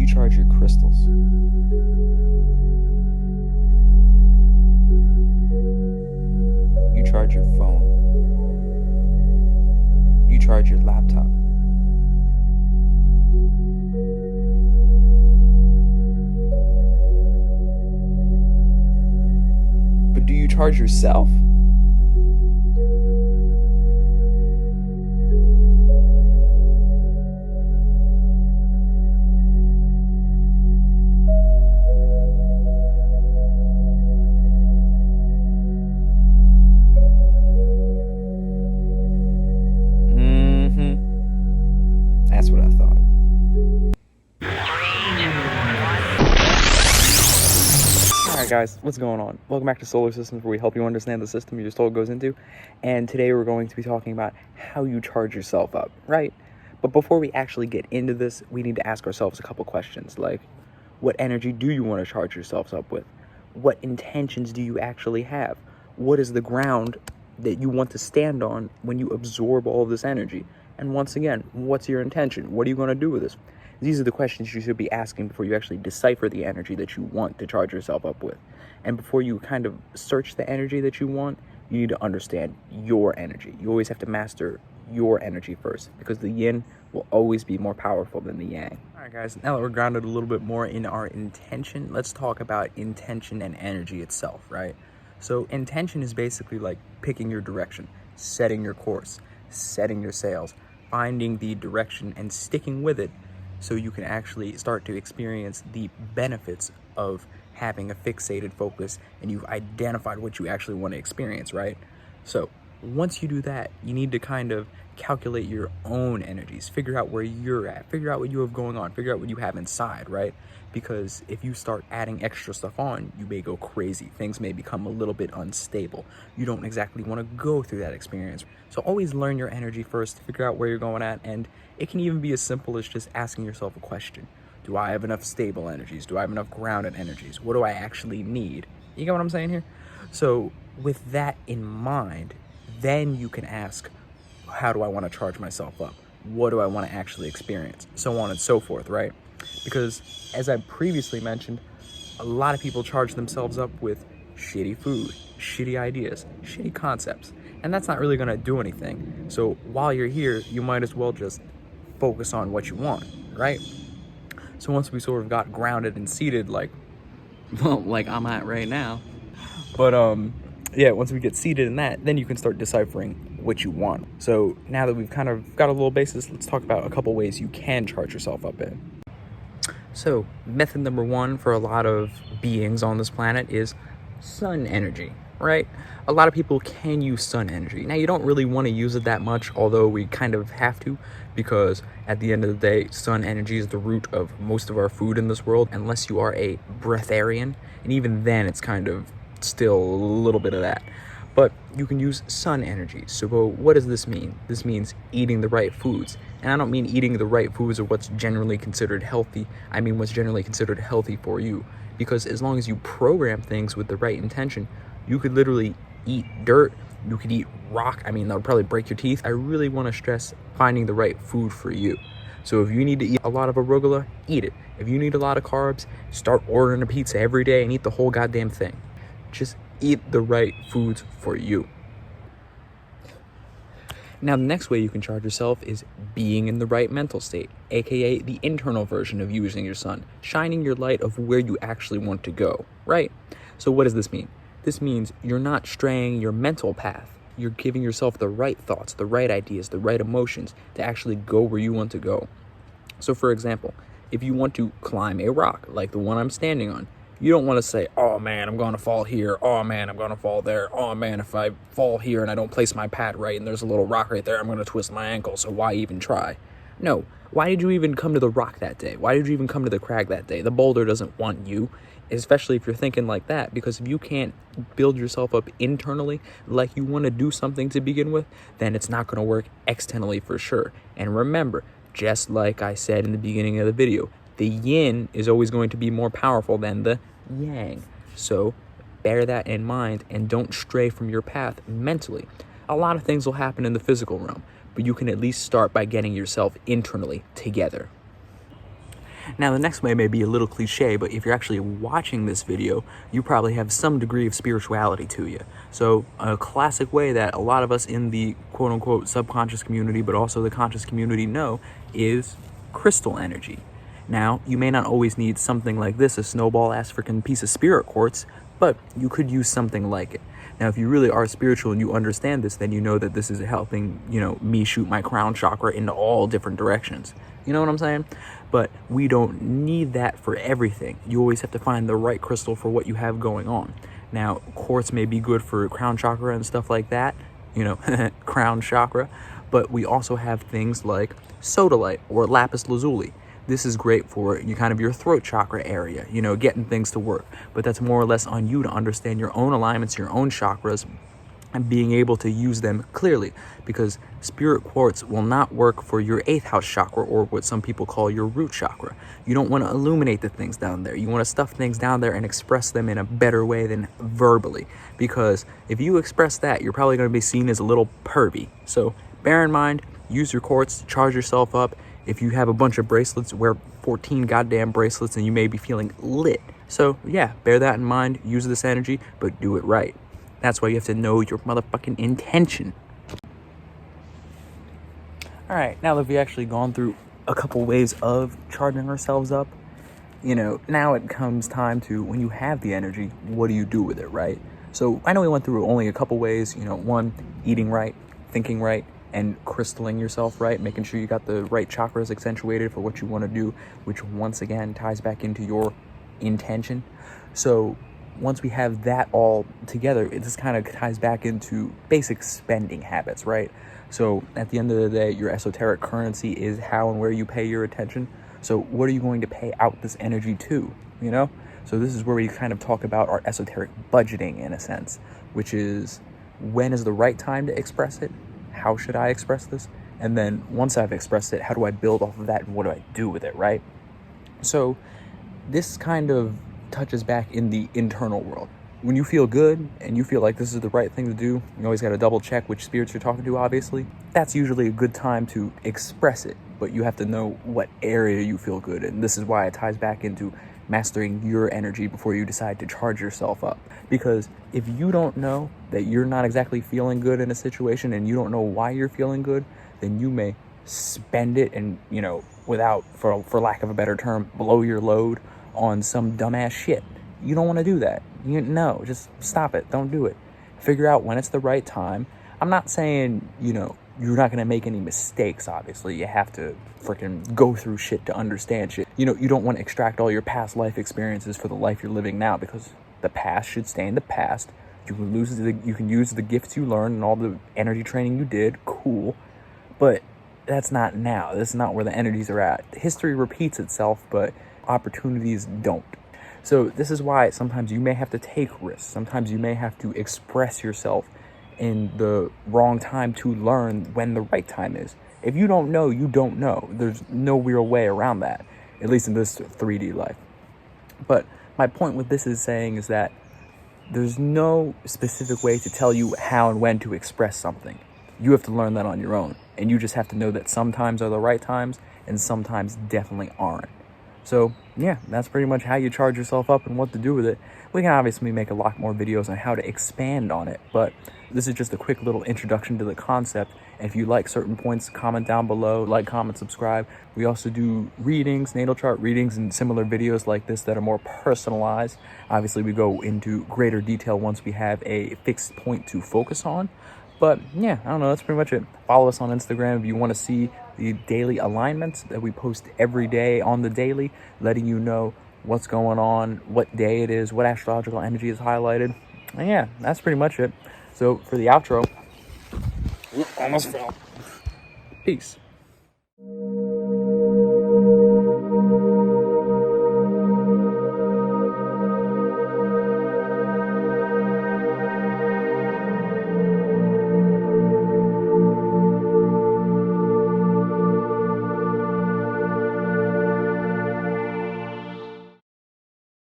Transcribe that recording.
charge your crystals? You charge your phone. You charge your laptop. But do you charge yourself? That's what I thought. Alright guys, what's going on? Welcome back to Solar Systems, where we help you understand the system your soul goes into. And today we're going to be talking about how you charge yourself up, right? But before we actually get into this, we need to ask ourselves a couple questions, like, what energy do you want to charge yourselves up with? What intentions do you actually have? What is the ground that you want to stand on when you absorb all of this energy? And once again, what's your intention? What are you going to do with this? These are the questions you should be asking before you actually decipher the energy that you want to charge yourself up with. And before you kind of search the energy that you want, you need to understand your energy. You always have to master your energy first, because the yin will always be more powerful than the yang. All right, guys, now that we're grounded a little bit more in our intention, let's talk about intention and energy itself, right? So intention is basically like picking your direction, setting your course, setting your sails, finding the direction and sticking with it so you can actually start to experience the benefits of having a fixated focus and you've identified what you actually want to experience, right? So once you do that, you need to kind of calculate your own energies, figure out where you're at, figure out what you have going on, figure out what you have inside, right? Because if you start adding extra stuff on, you may go crazy. Things may become a little bit unstable. You don't exactly want to go through that experience. So always learn your energy first, figure out where you're going at, and it can even be as simple as just asking yourself a question. Do I have enough stable energies? Do I have enough grounded energies? What do I actually need? You get what I'm saying here? So with that in mind, then you can ask, how do I want to charge myself up? What do I want to actually experience? So on and so forth, right? Because as I previously mentioned, a lot of people charge themselves up with shitty food, shitty ideas, shitty concepts, and that's not really going to do anything. So while you're here, you might as well just focus on what you want, right? So once we sort of got grounded and seated, like I'm at right now, but yeah, once we get seated in that, then you can start deciphering what you want. So now that we've kind of got a little basis, let's talk about a couple ways you can charge yourself up in. So method number one for a lot of beings on this planet is sun energy, right? A lot of people can use sun energy. Now, you don't really want to use it that much, although we kind of have to, because at the end of the day, sun energy is the root of most of our food in this world, unless you are a breatharian, and even then it's kind of still a little bit of that. But you can use sun energy. So what does this mean? This means eating the right foods. And I don't mean eating the right foods or what's generally considered healthy. I mean what's generally considered healthy for you. Because as long as you program things with the right intention, you could literally eat dirt, you could eat rock. I mean, that would probably break your teeth. I really want to stress finding the right food for you. So if you need to eat a lot of arugula, eat it. If you need a lot of carbs, start ordering a pizza every day and eat the whole goddamn thing. Just eat the right foods for you. Now, the next way you can charge yourself is being in the right mental state, aka the internal version of using your sun, shining your light of where you actually want to go, right? So what does this mean? This means you're not straying your mental path. You're giving yourself the right thoughts, the right ideas, the right emotions to actually go where you want to go. So for example, if you want to climb a rock, like the one I'm standing on, you don't want to say, oh man, I'm going to fall here. Oh man, I'm going to fall there. Oh man, if I fall here and I don't place my pad right and there's a little rock right there, I'm going to twist my ankle. So why even try? No. Why did you even come to the rock that day? Why did you even come to the crag that day? The boulder doesn't want you, especially if you're thinking like that, because if you can't build yourself up internally like you want to do something to begin with, then it's not going to work externally for sure. And remember, just like I said in the beginning of the video, the yin is always going to be more powerful than the yang. So bear that in mind and don't stray from your path mentally. A lot of things will happen in the physical realm, but you can at least start by getting yourself internally together. Now, the next way may be a little cliche, but if you're actually watching this video, you probably have some degree of spirituality to you. So a classic way that a lot of us in the quote-unquote subconscious community, but also the conscious community know, is crystal energy. Now, you may not always need something like this, a snowball-ass freaking piece of spirit quartz, but you could use something like it. Now, if you really are spiritual and you understand this, then you know that this is helping, me shoot my crown chakra into all different directions. You know what I'm saying? But we don't need that for everything. You always have to find the right crystal for what you have going on. Now, quartz may be good for crown chakra and stuff like that, crown chakra, but we also have things like sodalite or lapis lazuli. This is great for your throat chakra area, getting things to work. But that's more or less on you to understand your own alignments, your own chakras, and being able to use them clearly, because spirit quartz will not work for your 8th house chakra, or what some people call your root chakra. You don't want to illuminate the things down there. You want to stuff things down there and express them in a better way than verbally, because if you express that, you're probably going to be seen as a little pervy. So bear in mind, use your quartz to charge yourself up. If you have a bunch of bracelets, wear 14 goddamn bracelets and you may be feeling lit. So yeah, bear that in mind, use this energy, but do it right. That's why you have to know your motherfucking intention. All right, now that we've actually gone through a couple ways of charging ourselves up, now it comes time to, when you have the energy, what do you do with it, right? So I know we went through only a couple ways, one, eating right, thinking right, and crystalling yourself right, making sure you got the right chakras accentuated for what you want to do, which once again ties back into your intention. So once we have that all together, it just kind of ties back into basic spending habits, right? So at the end of the day, your esoteric currency is how and where you pay your attention. So what are you going to pay out this energy to, So this is where we kind of talk about our esoteric budgeting in a sense, which is, when is the right time to express it? How should I express this? And then once I've expressed it, how do I build off of that and what do I do with it, right? So this kind of touches back in the internal world. When you feel good and you feel like this is the right thing to do, you always got to double check which spirits you're talking to, obviously. That's usually a good time to express it, but you have to know what area you feel good in. This is why it ties back into mastering your energy before you decide to charge yourself up. Because if you don't know that you're not exactly feeling good in a situation and you don't know why you're feeling good, then you may spend it and, without, for lack of a better term, blow your load on some dumbass shit. You don't want to do that. No, just stop it. Don't do it. Figure out when it's the right time. I'm not saying, you're not going to make any mistakes, obviously. You have to freaking go through shit to understand shit. You don't want to extract all your past life experiences for the life you're living now, because the past should stay in the past. You can use the gifts you learned and all the energy training you did, cool. But that's not now. That's not where the energies are at. History repeats itself, but opportunities don't. So this is why sometimes you may have to take risks. Sometimes you may have to express yourself in the wrong time to learn when the right time is. If you don't know, you don't know. There's no real way around that, at least in this 3D life. But my point with this is that there's no specific way to tell you how and when to express something. You have to learn that on your own. And you just have to know that sometimes are the right times and sometimes definitely aren't. So yeah, that's pretty much how you charge yourself up and what to do with it. We can obviously make a lot more videos on how to expand on it, but this is just a quick little introduction to the concept. And if you like certain points, comment down below, like, comment, subscribe. We also do readings, natal chart readings, and similar videos like this that are more personalized. Obviously, we go into greater detail once we have a fixed point to focus on. But yeah, I don't know, that's pretty much it. Follow us on Instagram if you want to see the daily alignments that we post every day on the daily, letting you know what's going on, what day it is, what astrological energy is highlighted. And yeah, that's pretty much it. So for the outro, almost fell. Peace.